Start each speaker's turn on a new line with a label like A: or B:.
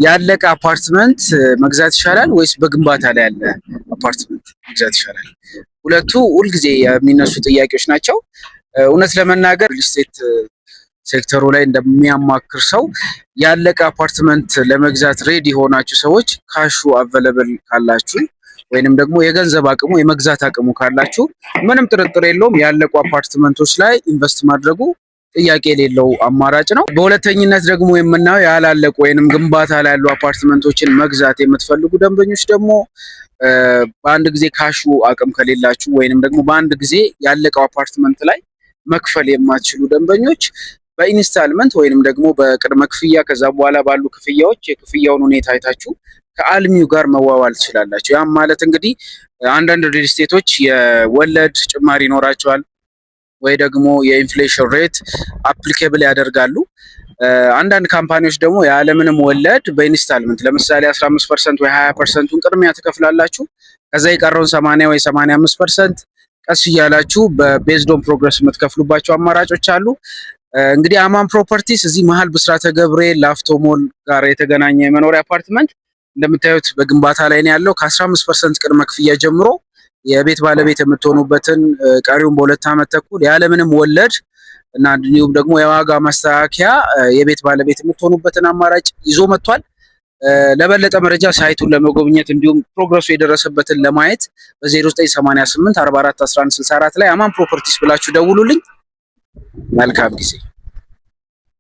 A: ያለቀ አፓርትመንት መግዛት ይሻላል ወይስ በግንባታ ላይ ያለ አፓርትመንት መግዛት ይሻላል? ሁለቱ ሁልጊዜ የሚነሱ ጥያቄዎች ናቸው። እውነት ለመናገር ሪል ስቴት ሴክተሩ ላይ እንደሚያማክር ሰው ያለቀ አፓርትመንት ለመግዛት ሬዲ የሆናችሁ ሰዎች ካሹ አቬለብል ካላችሁ ወይንም ደግሞ የገንዘብ አቅሙ የመግዛት አቅሙ ካላችሁ ምንም ጥርጥር የለውም ያለቁ አፓርትመንቶች ላይ ኢንቨስት ማድረጉ ጥያቄ የሌለው አማራጭ ነው። በሁለተኝነት ደግሞ የምናየው ያላለቁ ወይንም ግንባታ ላይ ያሉ አፓርትመንቶችን መግዛት የምትፈልጉ ደንበኞች ደግሞ በአንድ ጊዜ ካሹ አቅም ከሌላችሁ ወይንም ደግሞ በአንድ ጊዜ ያለቀው አፓርትመንት ላይ መክፈል የማትችሉ ደንበኞች በኢንስታልመንት ወይንም ደግሞ በቅድመ ክፍያ ከዛ በኋላ ባሉ ክፍያዎች የክፍያውን ሁኔታ አይታችሁ ከአልሚው ጋር መዋዋል ትችላላችሁ። ያም ማለት እንግዲህ አንዳንድ ሪል ስቴቶች የወለድ ጭማሪ ይኖራቸዋል ወይ ደግሞ የኢንፍሌሽን ሬት አፕሊኬብል ያደርጋሉ። አንዳንድ ካምፓኒዎች ደግሞ ያለምንም ወለድ በኢንስታልመንት ለምሳሌ 15% ወይ 20%ን ቅድሚያ ትከፍላላችሁ። ከዛ የቀረውን 80 ወይ 85% ቀስ እያላችሁ በቤዝድ ኦን ፕሮግረስ የምትከፍሉባቸው አማራጮች አሉ። እንግዲህ አማን ፕሮፐርቲስ እዚህ መሀል ብስራተ ገብርኤል ላፍቶ ሞል ጋር የተገናኘ የመኖሪያ አፓርትመንት እንደምታዩት በግንባታ ላይ ነው ያለው። ከ15% ቅድመ ክፍያ ጀምሮ የቤት ባለቤት የምትሆኑበትን ቀሪውን በ2 ዓመት ተኩል ያለምንም ወለድ እና እንዲሁም ደግሞ የዋጋ ማስተካከያ የቤት ባለቤት የምትሆኑበትን አማራጭ ይዞ መጥቷል። ለበለጠ መረጃ ሳይቱን ለመጎብኘት እንዲሁም ፕሮግረሱ የደረሰበትን ለማየት በ0988 44 11 64 ላይ አማን ፕሮፐርቲስ ብላችሁ ደውሉልኝ። መልካም ጊዜ